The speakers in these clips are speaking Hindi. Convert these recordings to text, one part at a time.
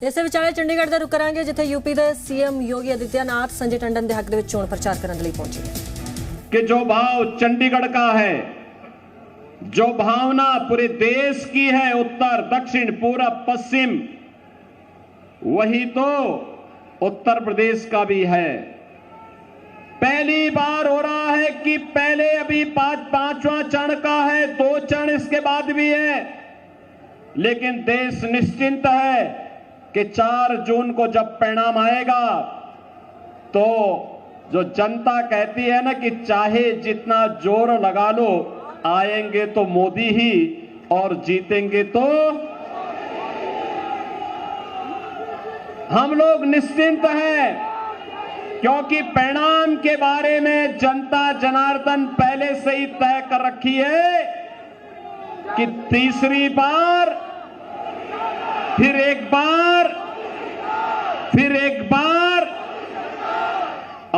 ਇਸੇ ਵਿਚਾਲੇ ਚੰਡੀਗੜ੍ਹ ਦਾ ਰੁਖ ਕਰਾਂਗੇ ਜਿੱਥੇ यूपी ਦੇ सीएम योगी आदित्यनाथ संजय टंडन ਦੇ ਹੱਕ ਦੇ ਵਿੱਚ ਚੋਣ ਪ੍ਰਚਾਰ ਕਰਨ ਲਈ ਪਹੁੰਚੇ कि जो भाव चंडीगढ़ का है, जो भावना पूरे देश की है, उत्तर दक्षिण पूरब पश्चिम, वही तो उत्तर प्रदेश का भी है। पहली बार हो रहा है कि पहले अभी पांचवां चरण का है, 2 चरण इसके बाद भी है, लेकिन देश निश्चिंत है कि 4 जून को जब परिणाम आएगा तो जो जनता कहती है ना कि चाहे जितना जोर लगा लो, आएंगे तो मोदी ही और जीतेंगे तो हम लोग निश्चिंत हैं, क्योंकि परिणाम के बारे में जनता जनार्दन पहले से ही तय कर रखी है कि तीसरी बार, फिर एक बार, फिर एक बार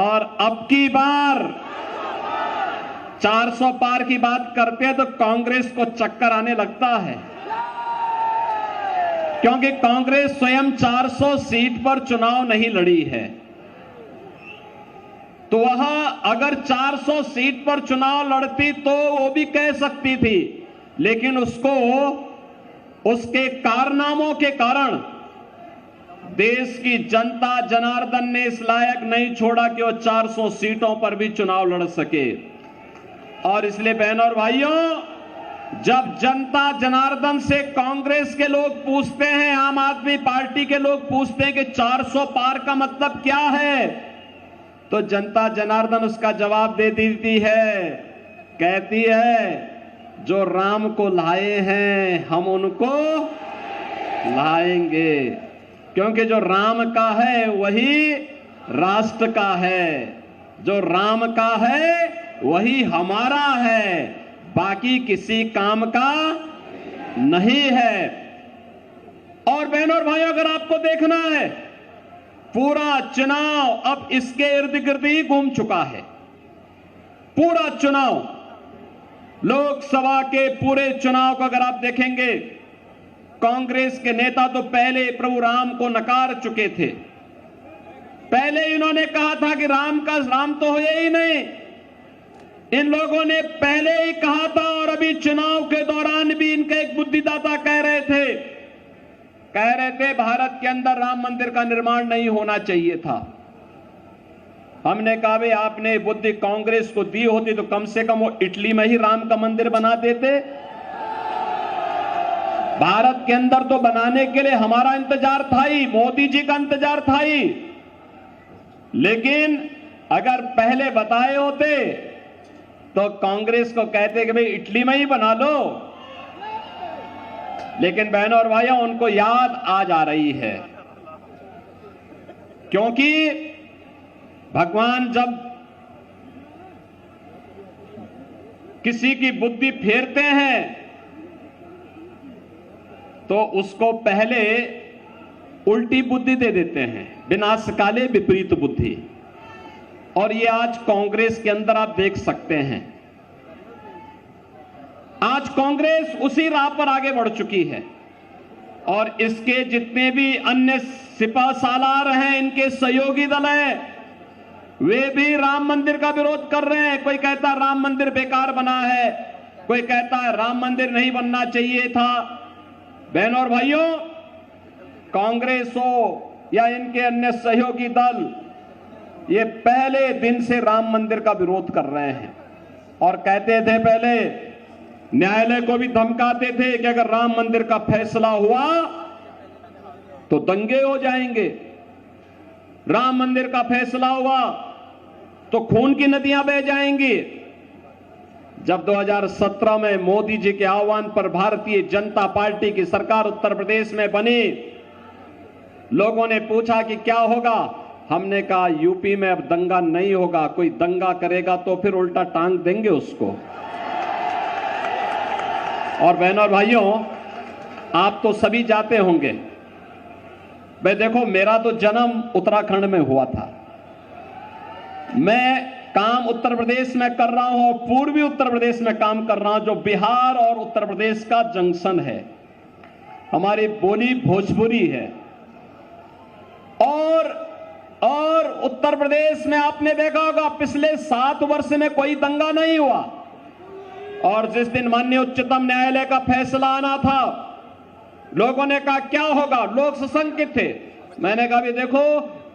और अब की बार 400 पार की बात करते हैं तो कांग्रेस को चक्कर आने लगता है, क्योंकि कांग्रेस स्वयं 400 सीट पर चुनाव नहीं लड़ी है। तो वह अगर 400 सीट पर चुनाव लड़ती तो वो भी कह सकती थी, लेकिन उसको उसके कारनामों के कारण देश की जनता जनार्दन ने इस लायक नहीं छोड़ा कि वो 400 सीटों पर भी चुनाव लड़ सके। और इसलिए बहनों और भाइयों, जब जनता जनार्दन से कांग्रेस के लोग पूछते हैं, आम आदमी पार्टी के लोग पूछते हैं कि 400 पार का मतलब क्या है, तो जनता जनार्दन उसका जवाब दे देती है, कहती है जो राम को लाए हैं हम उनको लाएंगे, क्योंकि जो राम का है वही राष्ट्र का है, जो राम का है वही हमारा है, बाकी किसी काम का नहीं है। और बहनों और भाइयों, अगर आपको देखना है, पूरा चुनाव अब इसके इर्द गिर्द ही घूम चुका है। पूरा चुनाव, लोकसभा के पूरे चुनाव को अगर आप देखेंगे, कांग्रेस के नेता तो पहले प्रभु राम को नकार चुके थे। पहले इन्होंने कहा था कि राम तो है ही नहीं, इन लोगों ने पहले ही कहा था। और अभी चुनाव के दौरान भी इनके एक बुद्धिदाता कह रहे थे भारत के अंदर राम मंदिर का निर्माण नहीं होना चाहिए था। हमने कहा भाई आपने बुद्धि कांग्रेस को दी होती तो कम से कम वो इटली में ही राम का मंदिर बना देते। भारत के अंदर तो बनाने के लिए हमारा इंतजार था ही, मोदी जी का इंतजार था ही, लेकिन अगर पहले बताए होते तो कांग्रेस को कहते कि भाई इटली में ही बना लो। लेकिन बहनों और भाइयों, उनको याद आज आ रही है, क्योंकि भगवान जब किसी की बुद्धि फेरते हैं तो उसको पहले उल्टी बुद्धि दे देते हैं, विनाशकाले विपरीत बुद्धि। और ये आज कांग्रेस के अंदर आप देख सकते हैं, आज कांग्रेस उसी राह पर आगे बढ़ चुकी है। और इसके जितने भी अन्य सिपा सालार हैं, इनके सहयोगी दल हैं, वे भी राम मंदिर का विरोध कर रहे हैं। कोई कहता है राम मंदिर बेकार बना है, कोई कहता है राम मंदिर नहीं बनना चाहिए था। बहनों और भाइयों, कांग्रेस हो या इनके अन्य सहयोगी दल, ये पहले दिन से राम मंदिर का विरोध कर रहे हैं और कहते थे, पहले न्यायालय को भी धमकाते थे कि अगर राम मंदिर का फैसला हुआ तो दंगे हो जाएंगे, राम मंदिर का फैसला हुआ तो खून की नदियां बह जाएंगी। जब 2017 में मोदी जी के आह्वान पर भारतीय जनता पार्टी की सरकार उत्तर प्रदेश में बनी, लोगों ने पूछा कि क्या होगा, हमने कहा यूपी में अब दंगा नहीं होगा, कोई दंगा करेगा तो फिर उल्टा टांग देंगे उसको। और बहनों और भाइयों, आप तो सभी जाते होंगे, भाई देखो मेरा तो जन्म उत्तराखंड में हुआ था, मैं काम उत्तर प्रदेश में कर रहा हूं, पूर्वी उत्तर प्रदेश में काम कर रहा हूं, जो बिहार और उत्तर प्रदेश का जंक्शन है। हमारी बोली भोजपुरी है और उत्तर प्रदेश में आपने देखा होगा पिछले 7 वर्ष में कोई दंगा नहीं हुआ। और जिस दिन माननीय उच्चतम न्यायालय का फैसला आना था, लोगों ने कहा क्या होगा, लोग सशंकित थे। मैंने कहा भी देखो,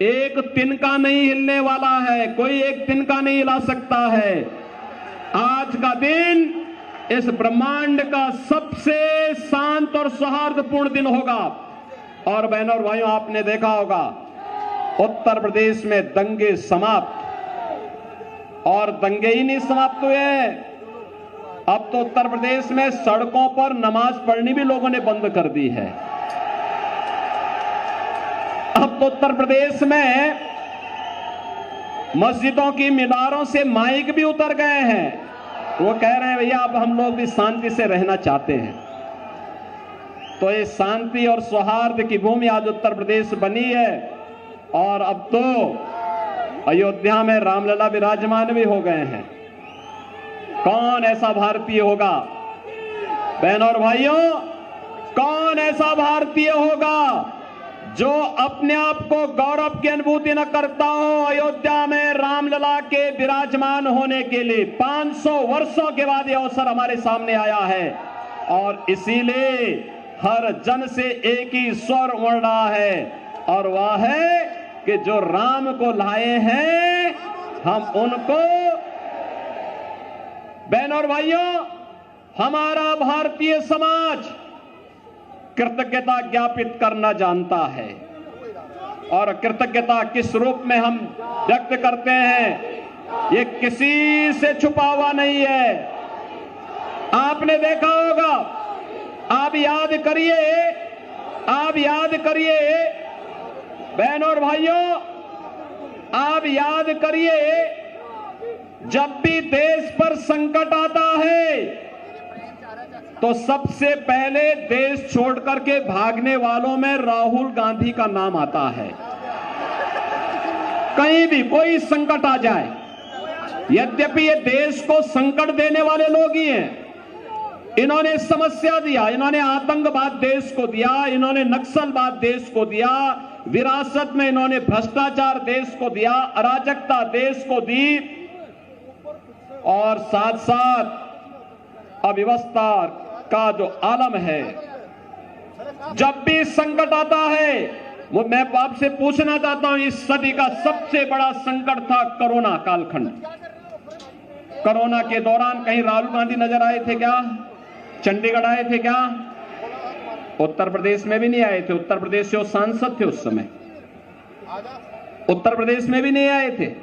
एक तिनका नहीं हिलने वाला है, कोई एक तिनका नहीं हिला सकता है। आज का दिन इस ब्रह्मांड का सबसे शांत और सौहार्दपूर्ण दिन होगा। और बहनों और भाइयों, आपने देखा होगा उत्तर प्रदेश में दंगे समाप्त, और दंगे ही नहीं समाप्त हुए, अब तो उत्तर प्रदेश में सड़कों पर नमाज पढ़नी भी लोगों ने बंद कर दी है। अब तो उत्तर प्रदेश में मस्जिदों की मीनारों से माइक भी उतर गए हैं। वो कह रहे हैं भैया अब हम लोग भी शांति से रहना चाहते हैं। तो ये शांति और सौहार्द की भूमि आज उत्तर प्रदेश बनी है। और अब तो अयोध्या में रामलला विराजमान भी हो गए हैं। कौन ऐसा भारतीय होगा, बहनों और भाइयों, कौन ऐसा भारतीय होगा जो अपने आप को गौरव की अनुभूति न करता हो अयोध्या में रामलला के विराजमान होने के लिए। 500 वर्षों के बाद यह अवसर हमारे सामने आया है, और इसीलिए हर जन से एक ही स्वर उमड़ रहा है, और वह है कि जो राम को लाए हैं हम उनको, बहनों और भाइयों, हमारा भारतीय समाज कृतज्ञता ज्ञापित करना जानता है। और कृतज्ञता किस रूप में हम व्यक्त करते हैं, ये किसी से छुपा हुआ नहीं है। आपने देखा होगा, आप याद करिए बहनों और भाइयों, आप याद करिए, जब भी देश पर संकट आता है तो सबसे पहले देश छोड़ करके भागने वालों में राहुल गांधी का नाम आता है। कहीं भी कोई संकट आ जाए, यद्यपि ये देश को संकट देने वाले लोग ही हैं। इन्होंने समस्या दिया, इन्होंने आतंकवाद देश को दिया, इन्होंने नक्सलवाद देश को दिया, विरासत में इन्होंने भ्रष्टाचार देश को दिया, अराजकता देश को दी, और साथ साथ अव्यवस्था का जो आलम है। जब भी संकट आता है, वो मैं आपसे पूछना चाहता हूं, इस सदी का सबसे बड़ा संकट था कोरोना कालखंड। कोरोना के दौरान कहीं राहुल गांधी नजर आए थे क्या? चंडीगढ़ आए थे क्या? उत्तर प्रदेश में भी नहीं आए थे। उत्तर प्रदेश से वो सांसद थे उस समय, उत्तर प्रदेश में भी नहीं आए थे।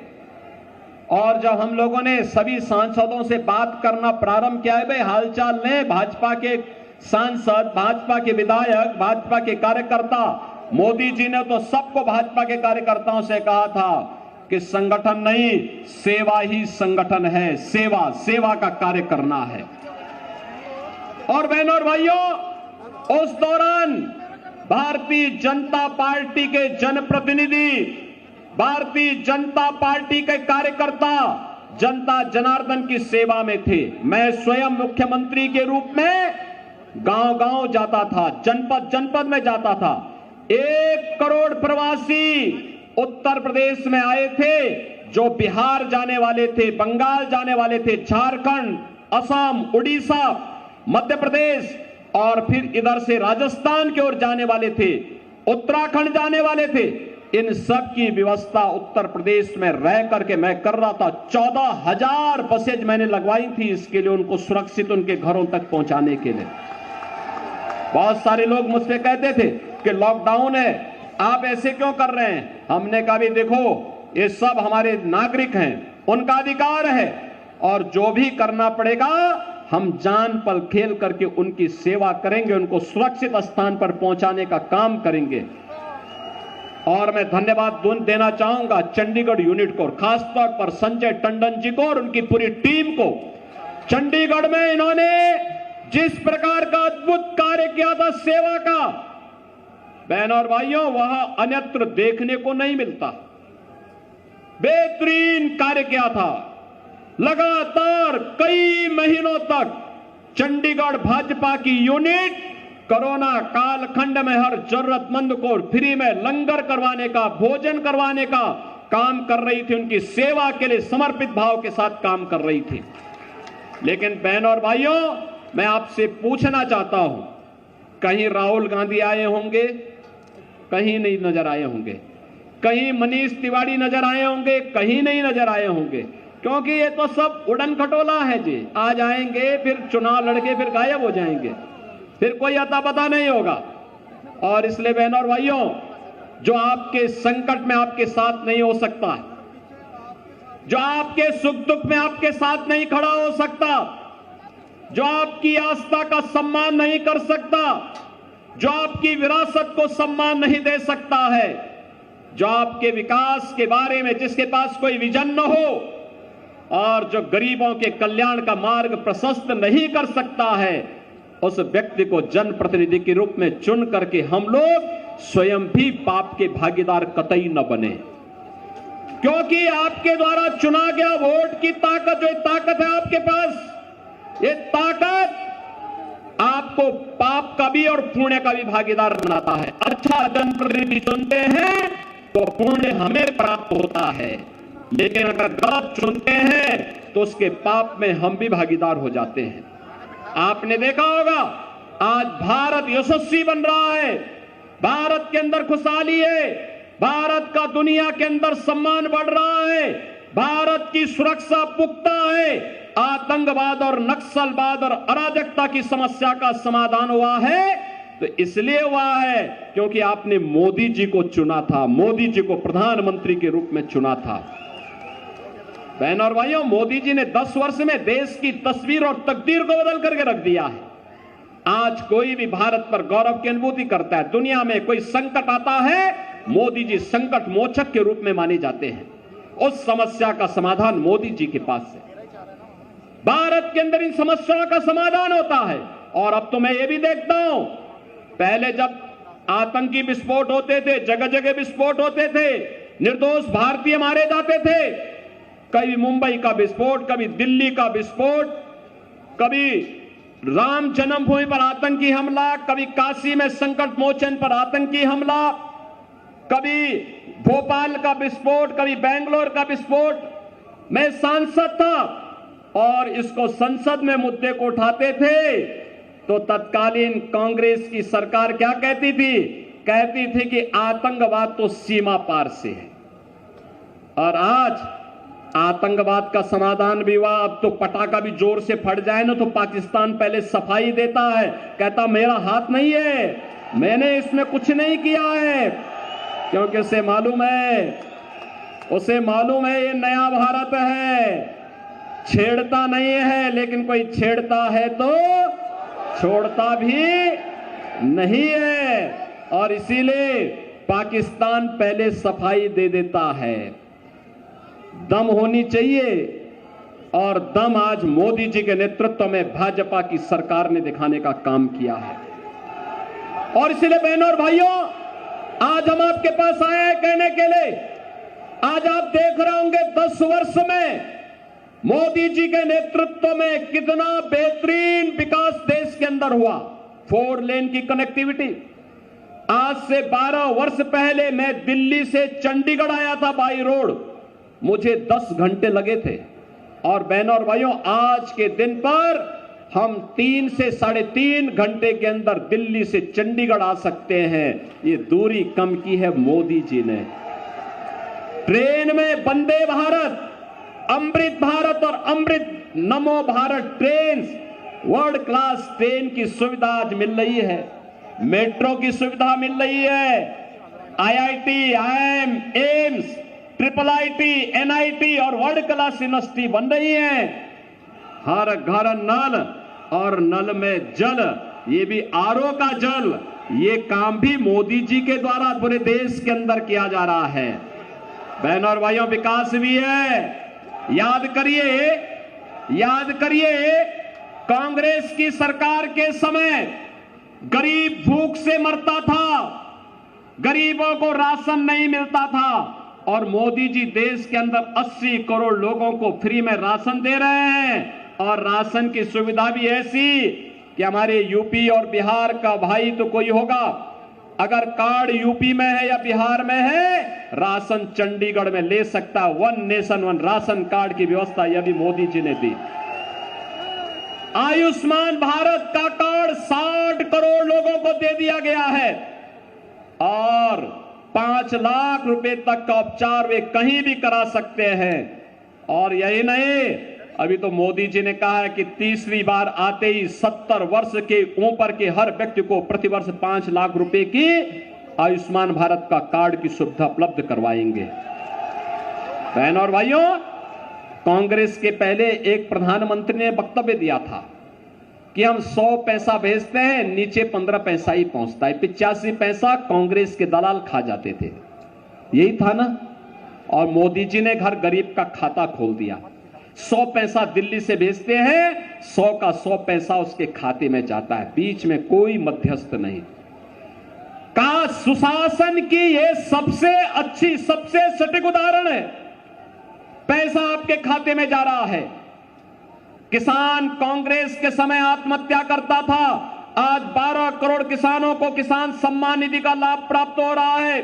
और जब हम लोगों ने सभी सांसदों से बात करना प्रारंभ किया है, भाई हालचाल लें, भाजपा के सांसद, भाजपा के विधायक, भाजपा के कार्यकर्ता, मोदी जी ने तो सबको भाजपा के कार्यकर्ताओं से कहा था कि संगठन नहीं, सेवा ही संगठन है, सेवा का कार्य करना है। और बहनों और भाइयों, उस दौरान भारतीय जनता पार्टी के जनप्रतिनिधि, भारतीय जनता पार्टी के कार्यकर्ता जनता जनार्दन की सेवा में थे। मैं स्वयं मुख्यमंत्री के रूप में गांव-गांव जाता था, जनपद में जाता था। 1 करोड़ प्रवासी उत्तर प्रदेश में आए थे, जो बिहार जाने वाले थे, बंगाल जाने वाले थे, झारखंड, असम, उड़ीसा, मध्य प्रदेश, और फिर इधर से राजस्थान की ओर जाने वाले थे, उत्तराखंड जाने वाले थे। इन सब की व्यवस्था उत्तर प्रदेश में रह करके मैं कर रहा था। 14,000 बसेज मैंने लगवाई थी इसके लिए, उनको सुरक्षित उनके घरों तक पहुंचाने के लिए। बहुत सारे लोग मुझसे कहते थे कि लॉकडाउन है, आप ऐसे क्यों कर रहे हैं? हमने कहा भी देखो, ये सब हमारे नागरिक हैं, उनका अधिकार है, और जो भी करना पड़ेगा हम जान पल खेल करके उनकी सेवा करेंगे, उनको सुरक्षित स्थान पर पहुंचाने का काम करेंगे। और मैं धन्यवाद देना चाहूंगा चंडीगढ़ यूनिट को, खासतौर पर संजय टंडन जी को और उनकी पूरी टीम को। चंडीगढ़ में इन्होंने जिस प्रकार का अद्भुत कार्य किया था सेवा का, बहनों और भाइयों, वह अन्यत्र देखने को नहीं मिलता। बेहतरीन कार्य किया था। लगातार कई महीनों तक चंडीगढ़ भाजपा की यूनिट कोरोना कालखंड में हर जरूरतमंद को फ्री में लंगर करवाने का, भोजन करवाने का काम कर रही थी, उनकी सेवा के लिए समर्पित भाव के साथ काम कर रही थी। लेकिन बहनों और भाइयों, मैं आपसे पूछना चाहता हूं, कहीं राहुल गांधी आए होंगे? कहीं नहीं नजर आए होंगे। कहीं मनीष तिवारी नजर आए होंगे? कहीं नहीं नजर आए होंगे। क्योंकि ये तो सब उड़न खटोला है जी। आज आएंगे, फिर चुनाव लड़के, फिर गायब हो जाएंगे, फिर कोई अता पता नहीं होगा। और इसलिए बहनों और भाइयों, जो आपके संकट में आपके साथ नहीं हो सकता, जो आपके सुख दुख में आपके साथ नहीं खड़ा हो सकता, जो आपकी आस्था का सम्मान नहीं कर सकता, जो आपकी विरासत को सम्मान नहीं दे सकता है, जो आपके विकास के बारे में जिसके पास कोई विजन न हो और जो गरीबों के कल्याण का मार्ग प्रशस्त नहीं कर सकता है, उस व्यक्ति को जनप्रतिनिधि के रूप में चुन करके हम लोग स्वयं भी पाप के भागीदार कतई न बने। क्योंकि आपके द्वारा चुना गया वोट की ताकत, जो ताकत है आपके पास, ये ताकत आपको पाप का भी और पुण्य का भी भागीदार बनाता है। अच्छा जनप्रतिनिधि चुनते हैं तो पुण्य हमें प्राप्त होता है, लेकिन अगर गलत चुनते हैं तो उसके पाप में हम भी भागीदार हो जाते हैं। आपने देखा होगा, आज भारत यशस्वी बन रहा है, भारत के अंदर खुशहाली है, भारत का दुनिया के अंदर सम्मान बढ़ रहा है, भारत की सुरक्षा पुख्ता है, आतंकवाद और नक्सलवाद और अराजकता की समस्या का समाधान हुआ है, तो इसलिए हुआ है क्योंकि आपने मोदी जी को चुना था, मोदी जी को प्रधानमंत्री के रूप में चुना था। बहनों और भाइयों, मोदी जी ने 10 वर्ष में देश की तस्वीर और तकदीर को बदल करके रख दिया है। आज कोई भी भारत पर गौरव की अनुभूति करता है, दुनिया में कोई संकट आता है, मोदी जी संकट मोचक के रूप में माने जाते हैं। उस समस्या का समाधान मोदी जी के पास है। भारत के अंदर इन समस्याओं का समाधान होता है। और अब तो मैं ये भी देखता हूं, पहले जब आतंकी विस्फोट होते थे, जगह जगह विस्फोट होते थे, निर्दोष भारतीय मारे जाते थे, कभी मुंबई का विस्फोट, कभी दिल्ली का विस्फोट, कभी राम जन्मभूमि पर आतंकी हमला, कभी काशी में संकट मोचन पर आतंकी हमला, कभी भोपाल का विस्फोट, कभी बेंगलोर का विस्फोट। मैं सांसद था और इसको संसद में मुद्दे को उठाते थे तो तत्कालीन कांग्रेस की सरकार क्या कहती थी? कहती थी कि आतंकवाद तो सीमा पार से है। और आज आतंकवाद का समाधान भी हुआ। अब तो पटाखा भी जोर से फट जाए ना तो पाकिस्तान पहले सफाई देता है, कहता मेरा हाथ नहीं है, मैंने इसमें कुछ नहीं किया है, क्योंकि उसे मालूम है ये नया भारत है, छेड़ता नहीं है, लेकिन कोई छेड़ता है तो छोड़ता भी नहीं है। और इसीलिए पाकिस्तान पहले सफाई दे देता है। दम होनी चाहिए, और दम आज मोदी जी के नेतृत्व में भाजपा की सरकार ने दिखाने का काम किया है। और इसलिए बहनों और भाइयों, आज हम आपके पास आए हैं कहने के लिए, आज आप देख रहे होंगे 10 वर्ष में मोदी जी के नेतृत्व में कितना बेहतरीन विकास देश के अंदर हुआ। 4 लेन की कनेक्टिविटी। आज से 12 वर्ष पहले मैं दिल्ली से चंडीगढ़ आया था बाई रोड, मुझे 10 घंटे लगे थे। और बहनों और भाइयों, आज के दिन पर हम 3 से 3.5 घंटे के अंदर दिल्ली से चंडीगढ़ आ सकते हैं। ये दूरी कम की है मोदी जी ने। ट्रेन में वंदे भारत, अमृत भारत और अमृत नमो Bharat train, world class train की सुविधा आज मिल रही है, मेट्रो की सुविधा मिल रही है, IIT, IIM, AIIMS, IIIT, NIT और वर्ल्ड क्लास यूनिवर्सिटी बन रही है। हर घर नल और नल में जल, ये भी RO का जल, ये काम भी मोदी जी के द्वारा पूरे देश के अंदर किया जा रहा है। बहनों और भाइयों, विकास भी है। याद करिए कांग्रेस की सरकार के समय गरीब भूख से मरता था, गरीबों को राशन नहीं मिलता था, और मोदी जी देश के अंदर 80 करोड़ लोगों को फ्री में राशन दे रहे हैं। और राशन की सुविधा भी ऐसी कि हमारे यूपी और बिहार का भाई तो कोई होगा, अगर कार्ड यूपी में है या बिहार में है, राशन चंडीगढ़ में ले सकता। One nation one ration card की व्यवस्था यह भी मोदी जी ने दी। आयुष्मान भारत का कार्ड 60 करोड़ लोगों को दे दिया गया है और 5 लाख रुपए तक का उपचार वे कहीं भी करा सकते हैं। और यही नहीं, अभी तो मोदी जी ने कहा है कि तीसरी बार आते ही 70 वर्ष के ऊपर के हर व्यक्ति को प्रतिवर्ष 5 लाख रुपए की आयुष्मान भारत का कार्ड की सुविधा उपलब्ध करवाएंगे। बहन और भाइयों, कांग्रेस के पहले एक प्रधानमंत्री ने वक्तव्य दिया था कि हम 100 पैसा भेजते हैं, नीचे 15 पैसा ही पहुंचता है। 85 पैसा कांग्रेस के दलाल खा जाते थे, यही था ना। और मोदी जी ने घर गरीब का खाता खोल दिया। 100 पैसा दिल्ली से भेजते हैं, 100 का 100 पैसा उसके खाते में जाता है, बीच में कोई मध्यस्थ नहीं। का सुशासन की यह सबसे अच्छी, सबसे सटीक उदाहरण है। पैसा आपके खाते में जा रहा है। किसान कांग्रेस के समय आत्महत्या करता था, आज 12 करोड़ किसानों को किसान सम्मान निधि का लाभ प्राप्त हो रहा है।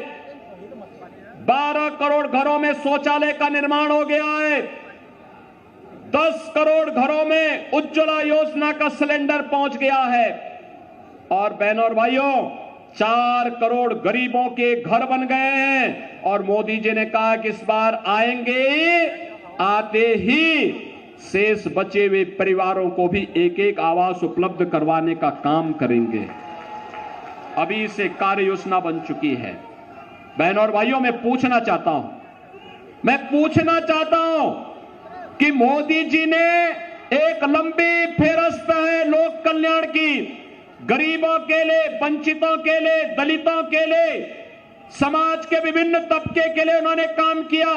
12 करोड़ घरों में शौचालय का निर्माण हो गया है। 10 करोड़ घरों में उज्ज्वला योजना का सिलेंडर पहुंच गया है। और बहनों और भाइयों, 4 करोड़ गरीबों के घर बन गए हैं। और मोदी जी ने कहा कि इस बार आएंगे, आते ही शेष बचे हुए परिवारों को भी एक एक आवास उपलब्ध करवाने का काम करेंगे। अभी से कार्य योजना बन चुकी है। बहनों और भाइयों, मैं पूछना चाहता हूं कि मोदी जी ने एक लंबी फेहरिस्त है लोक कल्याण की, गरीबों के लिए, वंचितों के लिए, दलितों के लिए, समाज के विभिन्न तबके के लिए उन्होंने काम किया।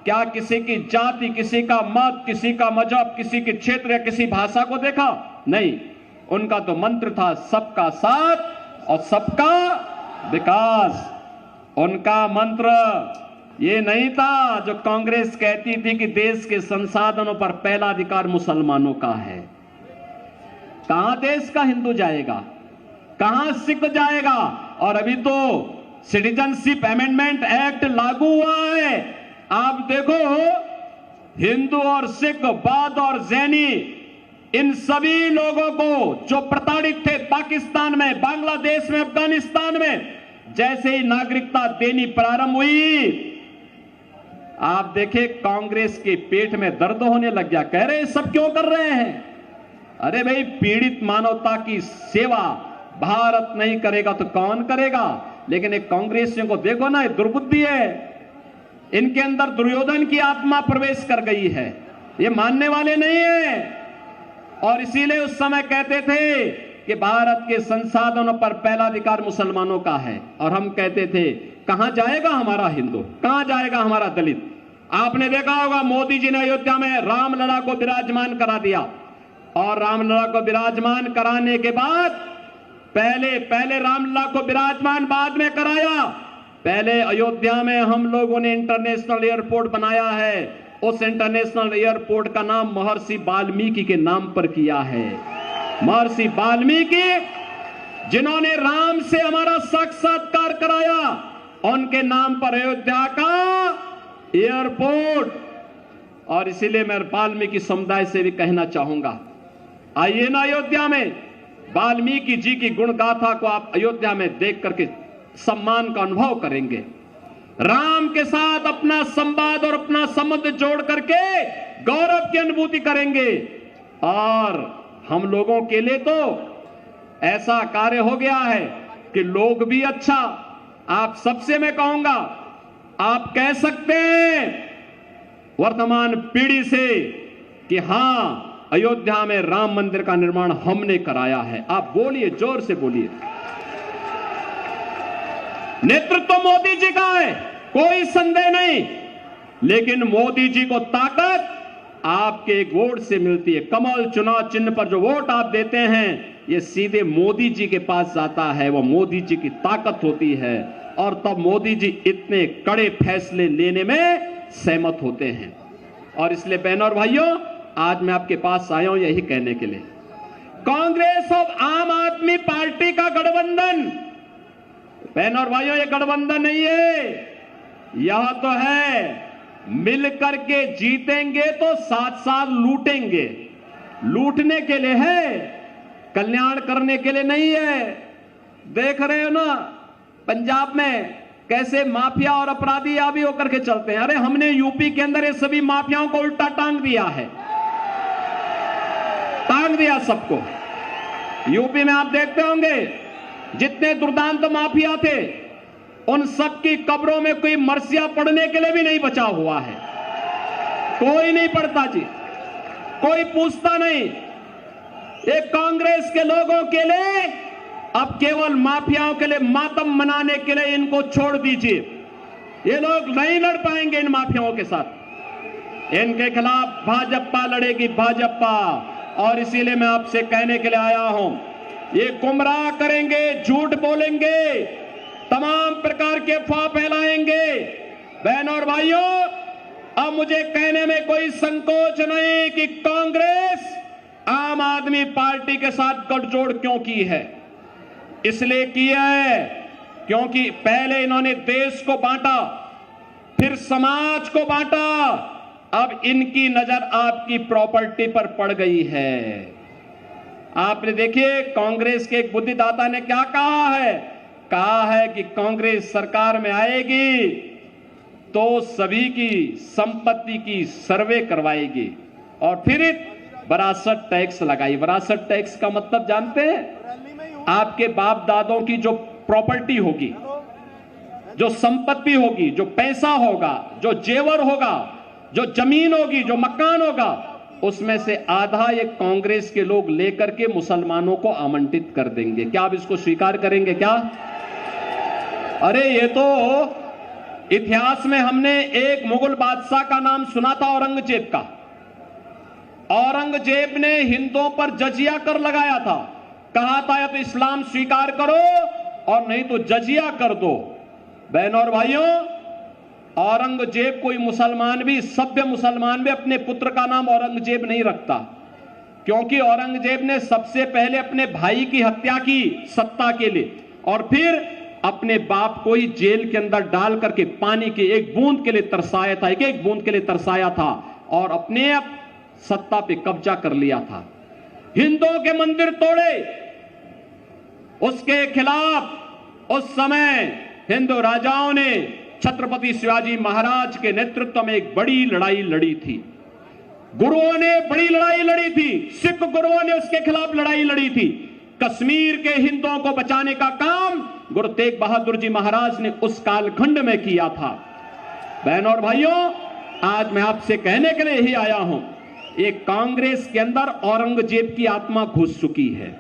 क्या किसी की जाति, किसी का मत, किसी का मजहब, किसी के क्षेत्र या किसी भाषा को देखा? नहीं। उनका तो मंत्र था सबका साथ और सबका विकास। उनका मंत्र ये नहीं था जो कांग्रेस कहती थी कि देश के संसाधनों पर पहला अधिकार मुसलमानों का है। कहां देश का हिंदू जाएगा, कहां सिख जाएगा? और अभी तो सिटीजनशिप अमेंडमेंट एक्ट लागू हुआ है। आप देखो, हिंदू और सिख, बौद्ध और जैनी, इन सभी लोगों को जो प्रताड़ित थे पाकिस्तान में, बांग्लादेश में, अफगानिस्तान में, जैसे ही नागरिकता देनी प्रारंभ हुई, आप देखे कांग्रेस के पेट में दर्द होने लग गया। कह रहे सब क्यों कर रहे हैं? अरे भाई, पीड़ित मानवता की सेवा भारत नहीं करेगा तो कौन करेगा? लेकिन एक कांग्रेसियों को देखो ना, दुर्बुद्धि है, इनके अंदर दुर्योधन की आत्मा प्रवेश कर गई है, ये मानने वाले नहीं है। और इसीलिए उस समय कहते थे कि भारत के संसाधनों पर पहला अधिकार मुसलमानों का है। और हम कहते थे कहां जाएगा हमारा हिंदू, कहां जाएगा हमारा दलित? आपने देखा होगा, मोदी जी ने अयोध्या में रामलला को विराजमान करा दिया। और रामलला को विराजमान कराने के बाद पहले रामलला को विराजमान बाद में कराया। पहले अयोध्या में हम लोगों ने इंटरनेशनल एयरपोर्ट बनाया है। उस इंटरनेशनल एयरपोर्ट का नाम महर्षि वाल्मीकि के नाम पर किया है। महर्षि वाल्मीकि जिन्होंने राम से हमारा साक्षात्कार कराया, उनके नाम पर अयोध्या का एयरपोर्ट। और इसीलिए मैं वाल्मीकि समुदाय से भी कहना चाहूंगा, आइए ना अयोध्या में, वाल्मीकि जी की गुण गाथा को आप अयोध्या में देख करके सम्मान का अनुभव करेंगे। राम के साथ अपना संवाद और अपना संबंध जोड़ करके गौरव की अनुभूति करेंगे। और हम लोगों के लिए तो ऐसा कार्य हो गया है कि लोग भी अच्छा, आप सबसे मैं कहूंगा, आप कह सकते हैं वर्तमान पीढ़ी से कि हां, अयोध्या में राम मंदिर का निर्माण हमने कराया है। आप बोलिए, जोर से बोलिए। नेतृत्व मोदी जी का है, कोई संदेह नहीं, लेकिन मोदी जी को ताकत आपके एक वोट से मिलती है। कमल चुनाव चिन्ह पर जो वोट आप देते हैं, ये सीधे मोदी जी के पास जाता है, वो मोदी जी की ताकत होती है। और तब मोदी जी इतने कड़े फैसले लेने में सहमत होते हैं। और इसलिए बहनों और भाइयों, आज मैं आपके पास आया हूं यही कहने के लिए कांग्रेस और आम आदमी पार्टी का गठबंधन, बहनों और भाइयों, ये गठबंधन नहीं है, यह तो है मिलकर के जीतेंगे तो साथ साथ लूटेंगे। लूटने के लिए है, कल्याण करने के लिए नहीं है। देख रहे हो ना पंजाब में कैसे माफिया और अपराधी आदि होकर के चलते हैं। अरे हमने यूपी के अंदर ये सभी माफियाओं को उल्टा टांग दिया है, टांग दिया सबको। यूपी में आप देखते होंगे जितने दुर्दांत माफिया थे उन सब की कब्रों में कोई मरसिया पड़ने के लिए भी नहीं बचा हुआ है। कोई नहीं पड़ता जी, कोई पूछता नहीं। ये कांग्रेस के लोगों के लिए अब केवल माफियाओं के लिए मातम मनाने के लिए इनको छोड़ दीजिए। ये लोग नहीं लड़ पाएंगे इन माफियाओं के साथ। इनके खिलाफ भाजपा लड़ेगी, भाजपा। और इसीलिए मैं आपसे कहने के लिए आया हूं, ये गुमराह करेंगे, झूठ बोलेंगे, तमाम प्रकार के अफवाह फैलाएंगे। बहनों और भाइयों, अब मुझे कहने में कोई संकोच नहीं कि कांग्रेस आम आदमी पार्टी के साथ गठजोड़ क्यों की है। इसलिए किया है क्योंकि पहले इन्होंने देश को बांटा, फिर समाज को बांटा, अब इनकी नजर आपकी प्रॉपर्टी पर पड़ गई है। आपने देखिए कांग्रेस के एक बुद्धिदाता ने क्या कहा है, कहा है कि कांग्रेस सरकार में आएगी तो सभी की संपत्ति की सर्वे करवाएगी और फिर विरासत टैक्स लगाई। विरासत टैक्स का मतलब जानते हैं? आपके बाप दादों की जो प्रॉपर्टी होगी, जो संपत्ति होगी, जो पैसा होगा, जो जेवर होगा, जो जमीन होगी, जो मकान होगा, उसमें से आधा ये कांग्रेस के लोग लेकर के मुसलमानों को आवंटित कर देंगे। क्या आप इसको स्वीकार करेंगे क्या? अरे ये तो इतिहास में हमने एक मुगल बादशाह का नाम सुना था, औरंगजेब का। औरंगजेब ने हिंदुओं पर जजिया कर लगाया था, कहा था या तो इस्लाम स्वीकार करो और नहीं तो जजिया कर दो। बहनों और भाइयों, औरंगजेब कोई मुसलमान भी, सभ्य मुसलमान भी अपने पुत्र का नाम औरंगजेब नहीं रखता, क्योंकि औरंगजेब ने सबसे पहले अपने भाई की हत्या की सत्ता के लिए और फिर अपने बाप को ही जेल के अंदर डाल करके पानी की एक बूंद के लिए तरसाया था, एक बूंद के लिए तरसाया था और अपने सत्ता पे कब्जा कर लिया था। हिंदुओं के मंदिर तोड़े, उसके खिलाफ उस समय हिंदू राजाओं ने छत्रपति शिवाजी महाराज के नेतृत्व में एक बड़ी लड़ाई लड़ी थी। गुरुओं ने बड़ी लड़ाई लड़ी थी, सिख गुरुओं ने उसके खिलाफ लड़ाई लड़ी थी। कश्मीर के हिंदुओं को बचाने का काम गुरु तेग बहादुर जी महाराज ने उस कालखंड में किया था। बहनों और भाइयों, आज मैं आपसे कहने के लिए ही आया हूं, ये कांग्रेस के अंदर औरंगजेब की आत्मा घुस चुकी है।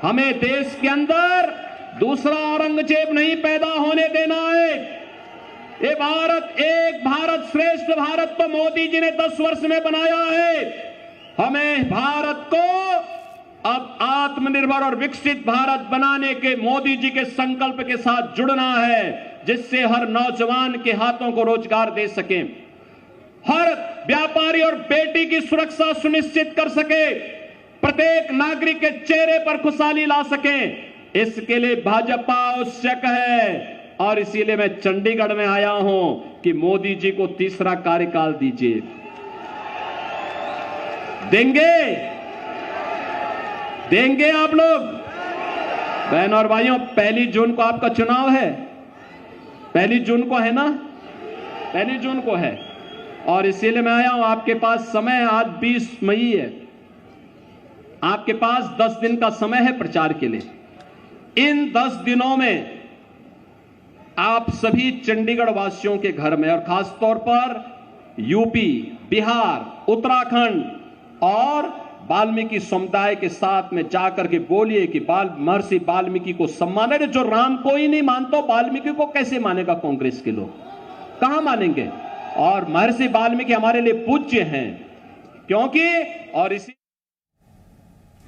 हमें देश के अंदर दूसरा औरंगजेब नहीं पैदा होने देना है। ये भारत, एक भारत श्रेष्ठ भारत तो मोदी जी ने 10 वर्ष में बनाया है। हमें भारत को अब आत्मनिर्भर और विकसित भारत बनाने के मोदी जी के संकल्प के साथ जुड़ना है, जिससे हर नौजवान के हाथों को रोजगार दे सके, हर व्यापारी और बेटी की सुरक्षा सुनिश्चित कर सके, प्रत्येक नागरिक के चेहरे पर खुशहाली ला सके। इसके लिए भाजपा आवश्यक है और इसीलिए मैं चंडीगढ़ में आया हूं कि मोदी जी को तीसरा कार्यकाल दीजिए। देंगे आप लोग? बहनों और भाइयों, 1 जून को आपका चुनाव है। 1 जून को है ना? 1 जून को है और इसीलिए मैं आया हूं। आपके पास समय है, आज 20 मई है, आपके पास 10 दिन का समय है प्रचार के लिए। इन 10 दिनों में आप सभी चंडीगढ़ वासियों के घर में और खास तौर पर यूपी, बिहार, उत्तराखंड और वाल्मीकि समुदाय के साथ में जाकर के बोलिए कि महर्षि वाल्मीकि को सम्मान है। जो राम को ही नहीं मानता, वाल्मीकि को कैसे मानेगा कांग्रेस के लोग? कहां मानेंगे? और महर्षि वाल्मीकि हमारे लिए पूज्य हैं, क्योंकि और इसी